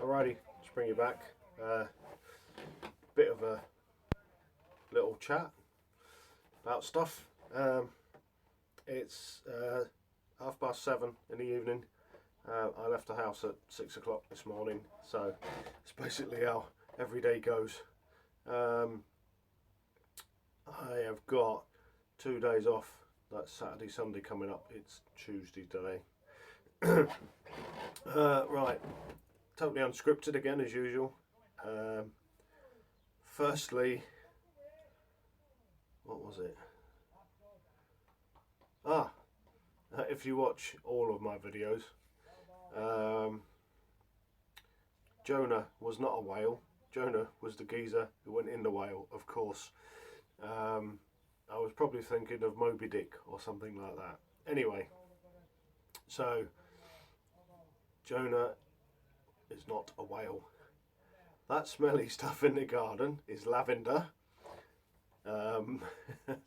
Alrighty, let's bring you back. Bit of a little chat about stuff. It's 7:30 in the evening. I left the house at 6 o'clock this morning, so it's basically how every day goes. I have got 2 days off. That's Saturday, Sunday coming up. It's Tuesday today. Right, totally unscripted again as usual. Firstly, what was it? If you watch all of my videos, Jonah was not a whale. Jonah was the geezer who went in the whale, of course. I was probably thinking of Moby Dick or something like that. Anyway, so Jonah is not a whale. That smelly stuff in the garden is lavender.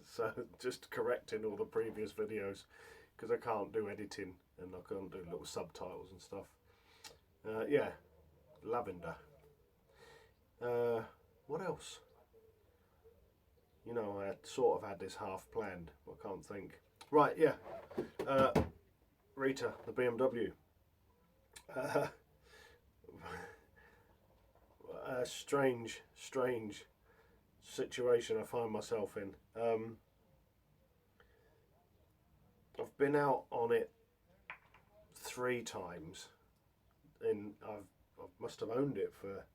So just correcting all the previous videos because I can't do editing and I can't do little subtitles and stuff. Yeah, lavender. What else? You know, I sort of had this half planned, but I can't think. Right, yeah. Rita, the BMW. A strange situation I find myself in. I've been out on it 3 times, and I must have owned it for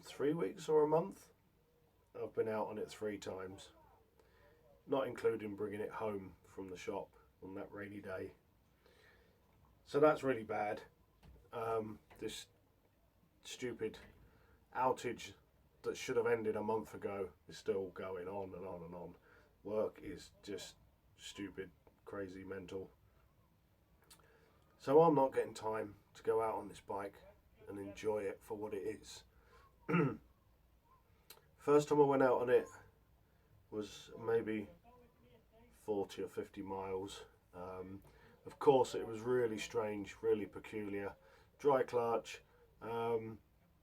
3 weeks or a month. I've been out on it 3 times, not including bringing it home from the shop on that rainy day. So that's really bad. This stupid outage that should have ended a month ago is still going on and on and on. Work is just stupid, crazy, mental. So I'm not getting time to go out on this bike and enjoy it for what it is. First time I went out on it was maybe 40 or 50 miles. Of course it was really strange, really peculiar. Dry clutch,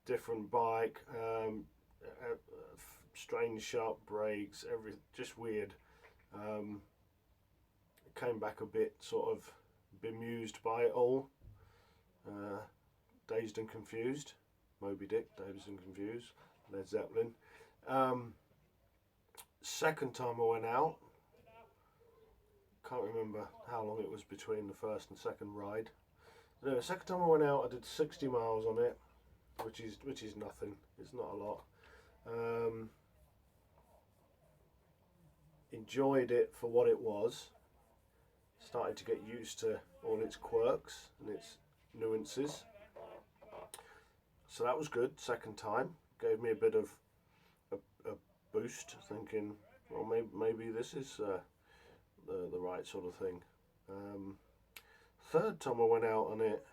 different bike, strange sharp brakes, everything, just weird. Came back a bit sort of bemused by it all. Dazed and confused. Moby Dick, Dazed and Confused, Led Zeppelin. Second time I went out, can't remember how long it was between the first and second ride. No, the second time I went out I did 60 miles on it, which is nothing, it's not a lot. Enjoyed it for what it was, started to get used to all its quirks and its nuances. So that was good. Second time gave me a bit of a boost, thinking, well, maybe this is the right sort of thing. Third time I went out on it,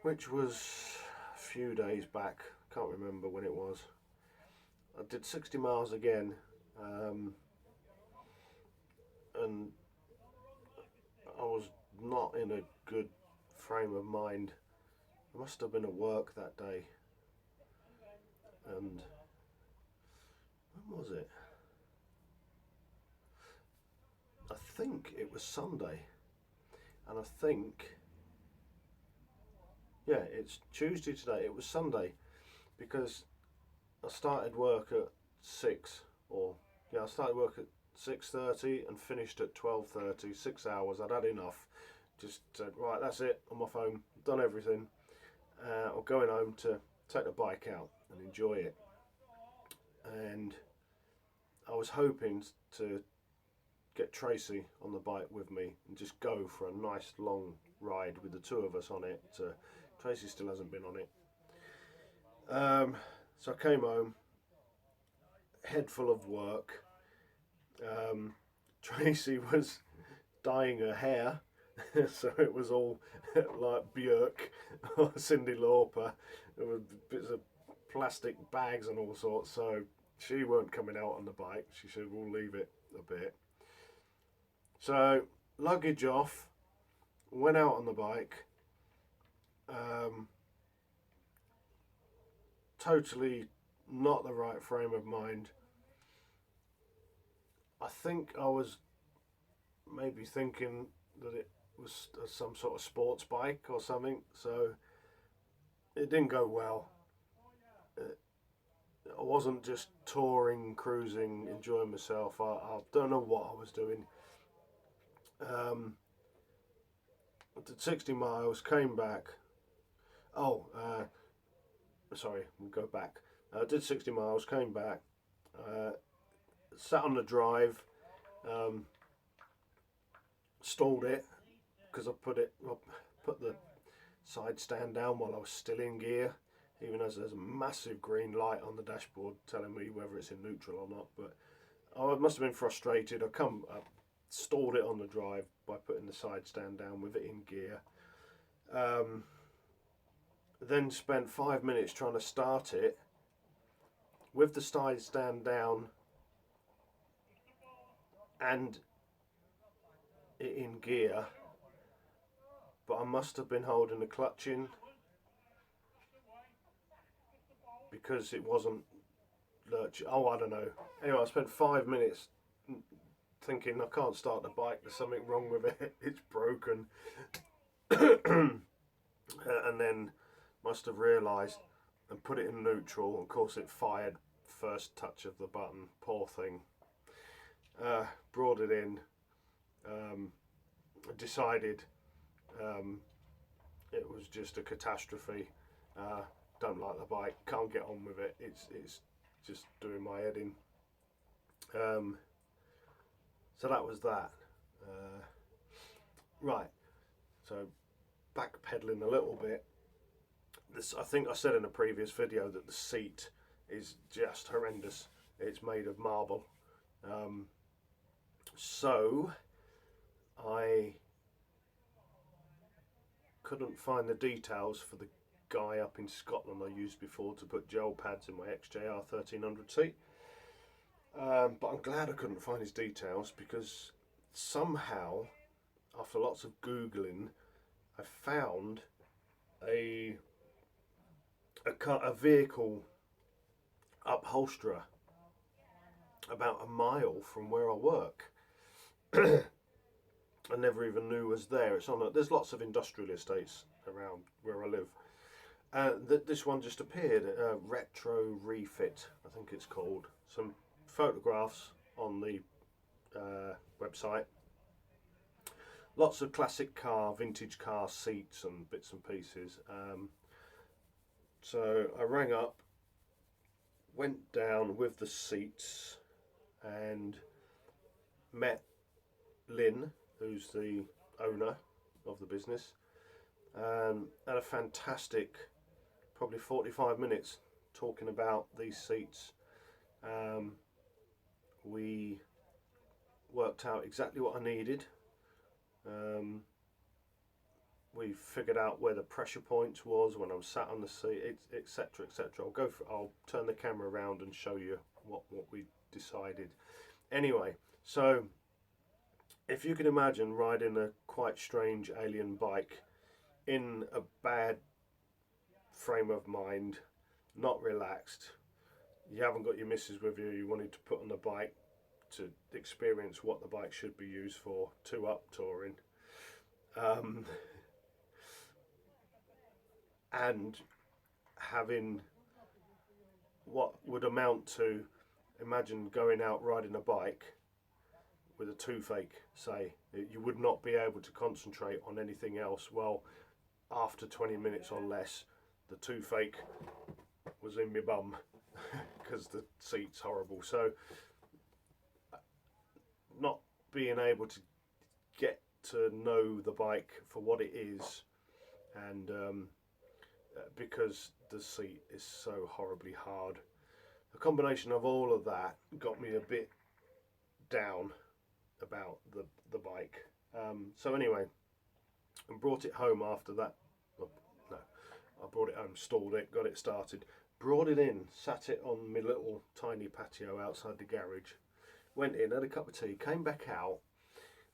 which was a few days back, can't remember when it was. I did 60 miles again, and I was not in a good frame of mind. I must have been at work that day, and when was it? I think it was Sunday, and I think, yeah, it's Tuesday today. It was Sunday because I started work at 6, I started work at 6:30 and finished at 12:30. 6 hours. I'd had enough. Just said, right, that's it. I'm off home. Done everything. I'm going home to take the bike out and enjoy it. And I was hoping to get Tracy on the bike with me and just go for a nice long ride with the 2 of us on it. Tracy still hasn't been on it. So I came home, head full of work. Tracy was dyeing her hair, so it was all like Björk or Cyndi Lauper. There were bits of plastic bags and all sorts, so she weren't coming out on the bike. She said, we'll leave it a bit. So luggage off, went out on the bike, Totally not the right frame of mind. I think I was maybe thinking that it was some sort of sports bike or something, so it didn't go well. I wasn't just touring, cruising, enjoying myself. I don't know what I was doing. I did 60 miles, came back. Oh, sorry, we'll go back. I did 60 miles, came back, uh, sat on the drive, um, stalled it because I put the side stand down while I was still in gear, even as there's a massive green light on the dashboard telling me whether it's in neutral or not. But I must have been frustrated. I stalled it on the drive by putting the side stand down with it in gear. Then spent 5 minutes trying to start it with the side stand down and it in gear, but I must have been holding the clutch in because it wasn't lurching. Oh, I don't know. Anyway, I spent 5 minutes thinking I can't start the bike, there's something wrong with it, it's broken. And then must have realised and put it in neutral. Of course it fired first touch of the button, poor thing. Brought it in, decided it was just a catastrophe. Don't like the bike, can't get on with it, it's just doing my head in. So that was that. Right, so backpedaling a little bit. I think I said in a previous video that the seat is just horrendous. It's made of marble. So I couldn't find the details for the guy up in Scotland I used before to put gel pads in my XJ R1300 but I'm glad I couldn't find his details, because somehow after lots of googling I found a vehicle upholsterer about a mile from where I work. I never even knew was there. There's lots of industrial estates around where I live. This one just appeared, Retro Refit, I think it's called. Some photographs on the website. Lots of classic vintage car seats and bits and pieces. So I rang up, went down with the seats and met Lynn, who's the owner of the business, and had a fantastic, probably 45 minutes talking about these seats. We worked out exactly what I needed. We figured out where the pressure points was when I'm sat on the seat, etc, etc. I'll turn the camera around and show you what we decided. Anyway, so if you can imagine riding a quite strange alien bike in a bad frame of mind, not relaxed, you haven't got your missus with you, you wanted to put on the bike to experience what the bike should be used for, up touring, and having what would amount to, imagine going out riding a bike with a toothache, say, you would not be able to concentrate on anything else. Well, after 20 minutes or less, the toothache was in my bum because the seat's horrible. So not being able to get to know the bike for what it is, and because the seat is so horribly hard, a combination of all of that got me a bit down about the bike. So anyway, I brought it home after that. No, I brought it home, stalled it, got it started, brought it in, sat it on my little tiny patio outside the garage, went in, had a cup of tea, came back out,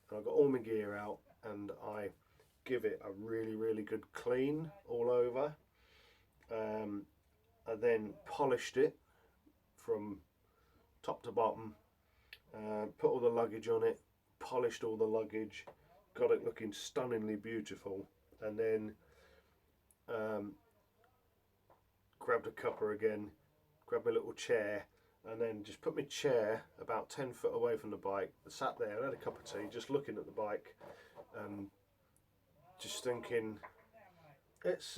and I got all my gear out, and I give it a really good clean all over. I then polished it from top to bottom, put all the luggage on it, polished all the luggage, got it looking stunningly beautiful, and then grabbed a cuppa again, grabbed my little chair, and then just put my chair about 10 foot away from the bike, sat there and had a cup of tea, just looking at the bike, just thinking, it's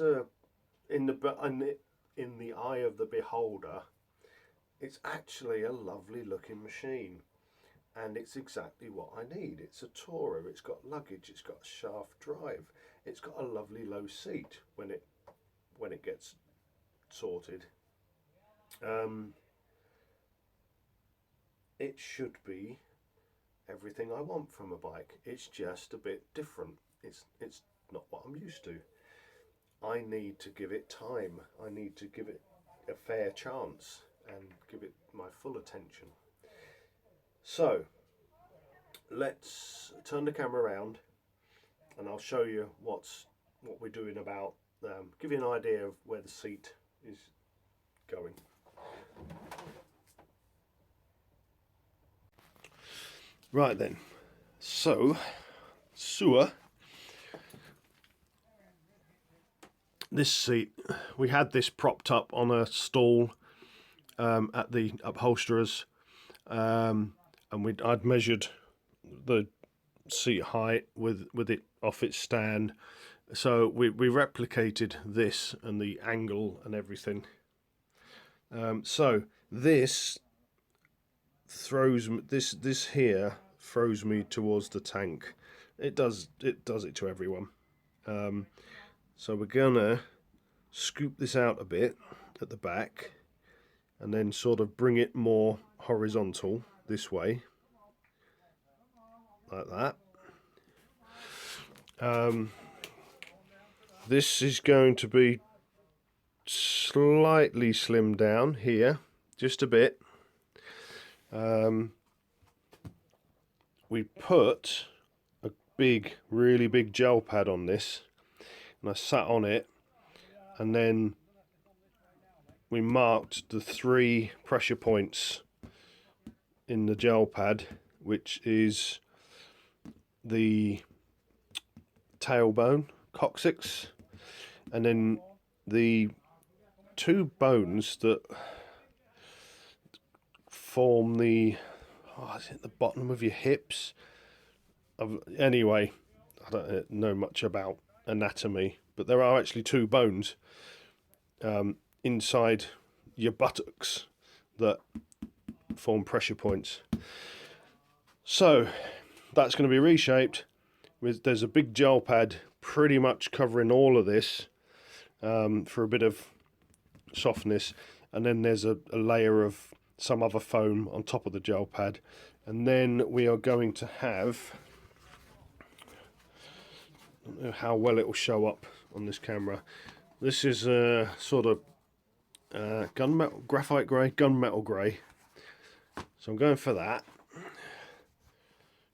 in the eye of the beholder, it's actually a lovely looking machine, and it's exactly what I need. It's a tourer, it's got luggage, it's got a shaft drive, it's got a lovely low seat when it gets sorted. It should be everything I want from a bike. It's just a bit different. It's not what I'm used to. I need to give it time. I need to give it a fair chance and give it my full attention. So let's turn the camera around and I'll show you what we're doing about, give you an idea of where the seat is going. Right then, so this seat, we had this propped up on a stall at the upholsterers, and I'd measured the seat height with it off its stand, so we replicated this and the angle and everything. So this here throws me towards the tank. It does it to everyone. So we're gonna scoop this out a bit at the back and then sort of bring it more horizontal this way, like that. This is going to be slightly slimmed down here, just a bit. We put a really big gel pad on this, and I sat on it, and then we marked the 3 pressure points in the gel pad, which is the tailbone, coccyx, and then the 2 bones that form the, is it the bottom of your hips? Anyway, I don't know much about anatomy, but there are actually 2 bones inside your buttocks that form pressure points. So that's going to be reshaped. There's a big gel pad pretty much covering all of this for a bit of softness, and then there's a layer of some other foam on top of the gel pad, and then we are going to have, I don't know how well it will show up on this camera. This is a sort of gunmetal, graphite grey, gunmetal grey. So I'm going for that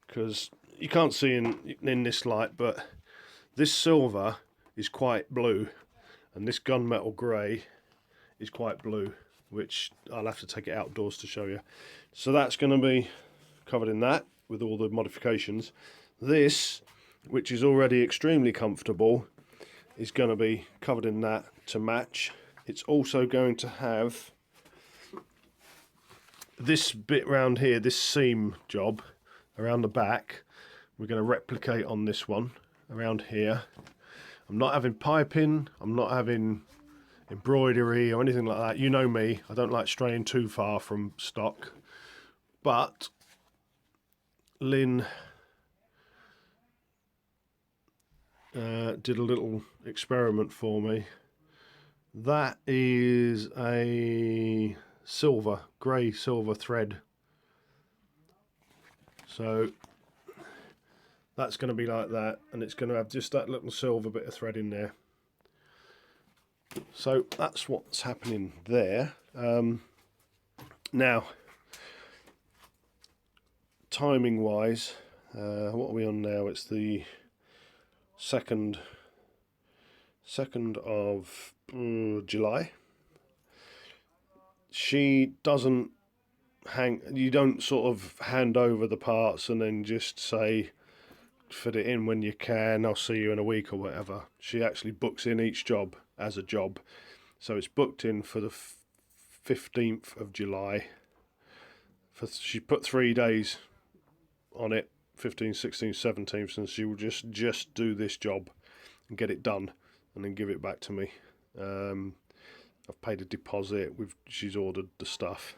because you can't see in this light, but this silver is quite blue, and this gunmetal grey is quite blue, which I'll have to take it outdoors to show you. So that's going to be covered in that with all the modifications. This, which is already extremely comfortable, is going to be covered in that to match. It's also going to have this bit around here, this seam job around the back. We're going to replicate on this one around here. I'm not having piping, I'm not having embroidery or anything like that. You know me, I don't like straying too far from stock. But Lynn did a little experiment for me. That is a grey silver thread. So that's going to be like that, and it's going to have just that little silver bit of thread in there. So that's what's happening there. Now, timing wise, what are we on now? It's the 2nd of July. She doesn't you don't sort of hand over the parts and then just say, fit it in when you can, I'll see you in a week or whatever. She actually books in each job as a job. So it's booked in for the 15th of July. She put 3 days on it, 15th, 16th, 17th, and she will just do this job and get it done and then give it back to me. I've paid a deposit, she's ordered the stuff,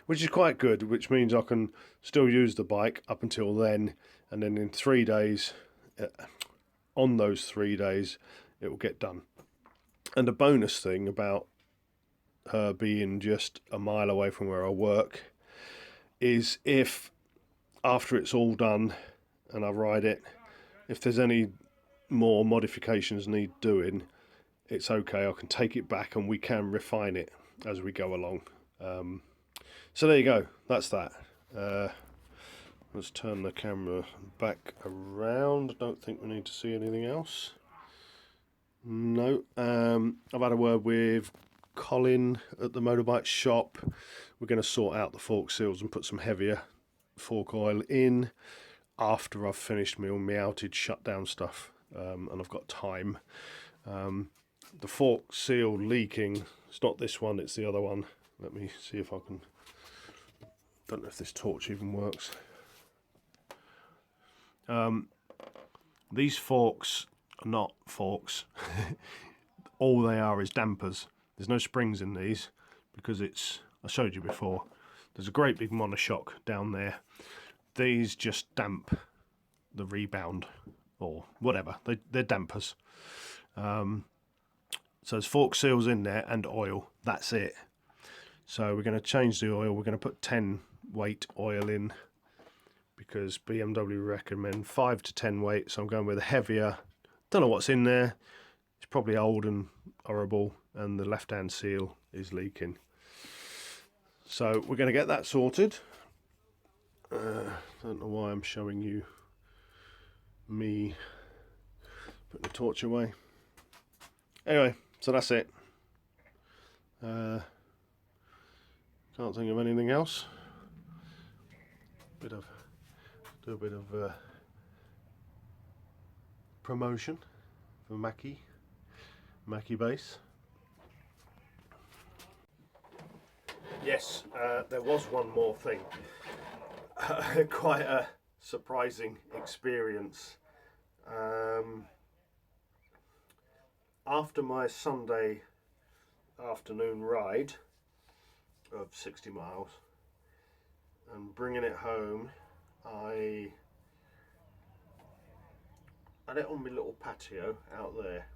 which is quite good, which means I can still use the bike up until then, and then in 3 days, on those 3 days, it will get done. And the bonus thing about her being just a mile away from where I work is if, after it's all done and I ride it, if there's any more modifications need doing, it's okay, I can take it back and we can refine it as we go along. So there you go, that's that. Let's turn the camera back around. I don't think we need to see anything else. No. I've had a word with Colin at the motorbike shop. We're going to sort out the fork seals and put some heavier fork oil in after I've finished my outage shutdown stuff, and I've got time. The fork seal leaking, it's not this one, it's the other one. Let me see if I can, don't know if this torch even works. These forks are not forks. All they are is dampers. There's no springs in these because I showed you before, there's a great big monoshock down there. These just damp the rebound or whatever, they're dampers. So there's fork seals in there and oil, that's it. So we're going to change the oil, we're going to put 10 weight oil in because BMW recommend 5 to 10 weight, so I'm going with a heavier. Don't know what's in there, it's probably old and horrible, and the left hand seal is leaking. So we're going to get that sorted. Don't know why I'm showing you me putting the torch away. Anyway, so that's it. Can't think of anything else. Do a bit of promotion for Mackie Base. Yes, there was one more thing. Quite a surprising experience. After my Sunday afternoon ride of 60 miles and bringing it home, I had it on my little patio out there.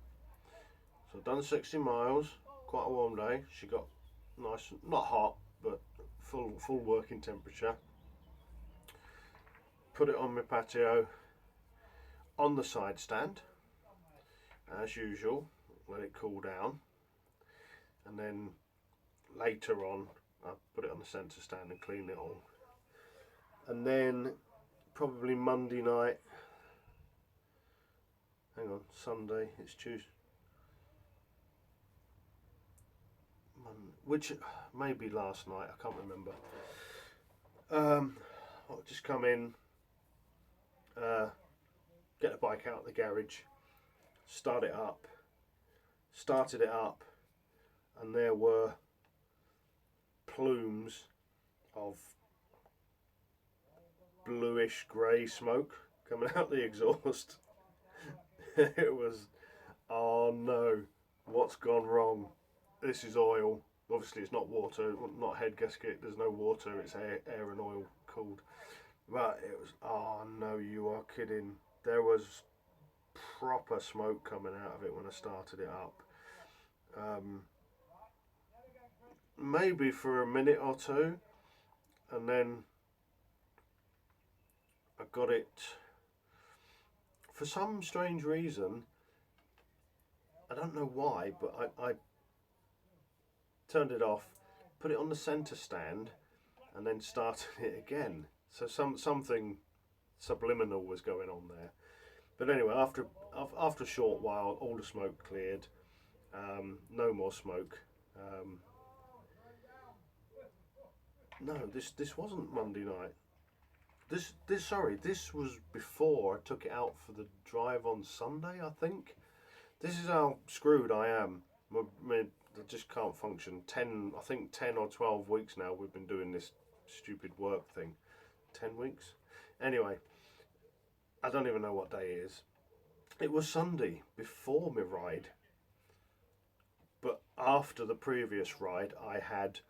So I've done 60 miles, quite a warm day. She got nice, not hot, but full working temperature. Put it on my patio on the side stand, as usual, let it cool down, and then later on I put it on the centre stand and clean it all. And then probably Monday night, hang on, Sunday, it's Tuesday, which maybe last night, I can't remember. I'll just come in, get the bike out of the garage, started it up, and there were plumes of bluish grey smoke coming out the exhaust. It was, oh no, what's gone wrong? This is oil. Obviously it's not water, not head gasket, there's no water, it's air and oil cooled. But it was, oh no, you are kidding. There was proper smoke coming out of it when I started it up. Maybe for a minute or two, and then I got it, for some strange reason, I don't know why, but I turned it off, put it on the centre stand, and then started it again. So something subliminal was going on there. But anyway, after a short while, all the smoke cleared. No more smoke. No, this wasn't Monday night. This was before I took it out for the drive on Sunday, I think. This is how screwed I am. I just can't function. 10 or 12 weeks now we've been doing this stupid work thing. 10 weeks? Anyway, I don't even know what day it is. It was Sunday before my ride. But after the previous ride, I had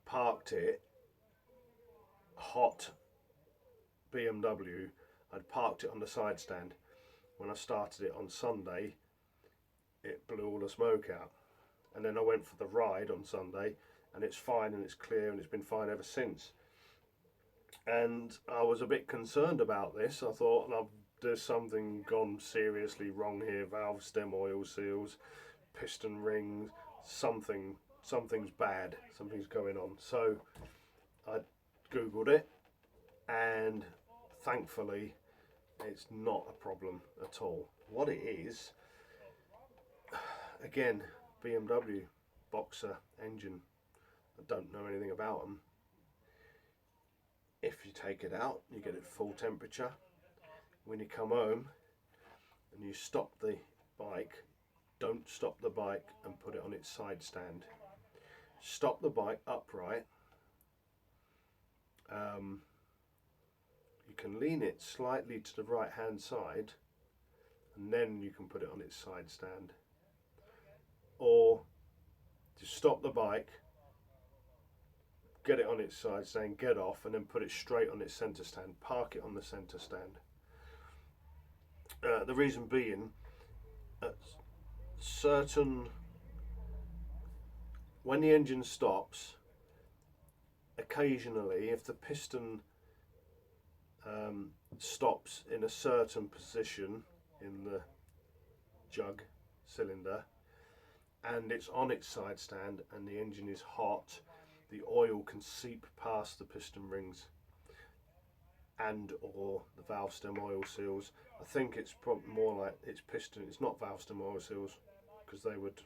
parked it, hot BMW. I'd parked it on the side stand. When I started it on Sunday, it blew all the smoke out. And then I went for the ride on Sunday, and it's fine and it's clear and it's been fine ever since. And I was a bit concerned about this. I thought, there's something gone seriously wrong here. Valve stem oil seals, piston rings, something's bad, something's going on. So I googled it, and thankfully it's not a problem at all. What it is, again, BMW Boxer engine. I don't know anything about them. If you take it out, you get it full temperature. When you come home and you stop the bike, don't stop the bike and put it on its side stand. Stop the bike upright. You can lean it slightly to the right hand side, and then you can put it on its side stand. Or just stop the bike, get it on its side stand, get off, and then put it straight on its centre stand. Park it on the centre stand. The reason being, when the engine stops, occasionally, if the piston stops in a certain position in the jug cylinder, and it's on its side stand and the engine is hot, the oil can seep past the piston rings and or the valve stem oil seals. I think it's probably more like it's piston. It's not valve stem oil seals, because they would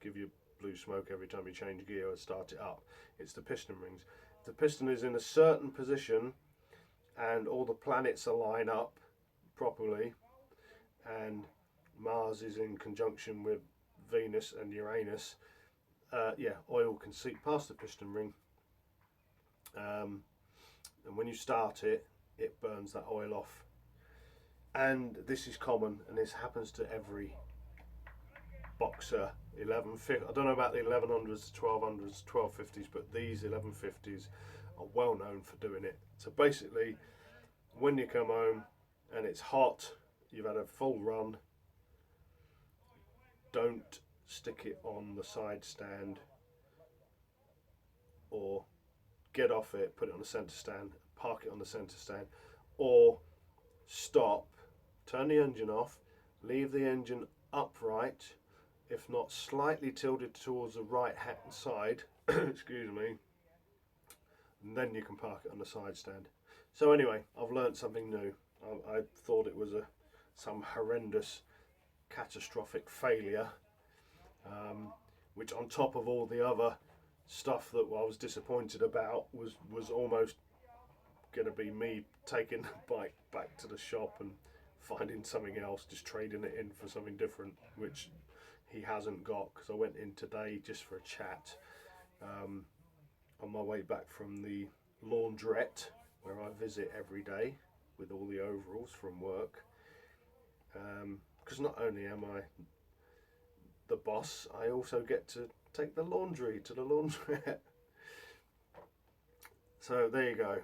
give you blue smoke every time you change gear or start it up. It's the piston rings. If the piston is in a certain position and all the planets align up properly, and Mars is in conjunction with Venus and Uranus, oil can seep past the piston ring, and when you start it, it burns that oil off. And this is common, and this happens to every Boxer 1150. I don't know about the 1100s, 1200s, 1250s, but these 1150s are well known for doing it. So basically, when you come home and it's hot, you've had a full run, don't stick it on the side stand, or get off it, put it on the centre stand, park it on the centre stand, or stop, turn the engine off, leave the engine upright, if not slightly tilted towards the right hand side, excuse me, and then you can park it on the side stand. So anyway, I've learnt something new. I thought it was some horrendous catastrophic failure, which on top of all the other stuff that I was disappointed about was almost going to be me taking the bike back to the shop and finding something else, just trading it in for something different, which he hasn't got, because I went in today just for a chat on my way back from the laundrette where I visit every day with all the overalls from work, because not only am I the boss, I also get to take the laundry to the laundrette. So there you go.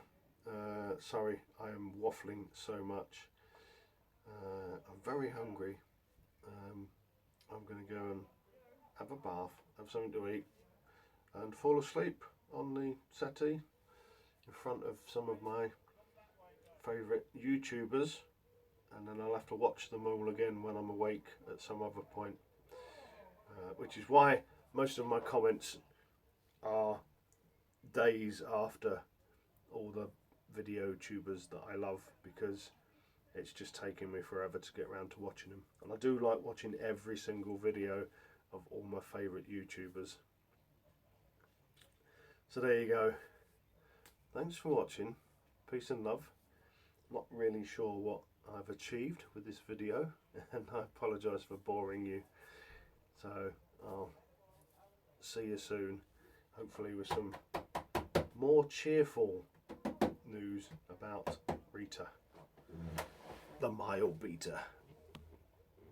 Sorry, I am waffling so much. I'm very hungry. I'm going to go and have a bath, have something to eat, and fall asleep on the settee in front of some of my favourite YouTubers, and then I'll have to watch them all again when I'm awake at some other point, which is why most of my comments are days after all the video tubers that I love, because it's just taking me forever to get around to watching them. And I do like watching every single video of all my favourite YouTubers. So there you go. Thanks for watching. Peace and love. Not really sure what I've achieved with this video, and I apologise for boring you. So I'll see you soon, hopefully with some more cheerful news about Rita, the mile beater.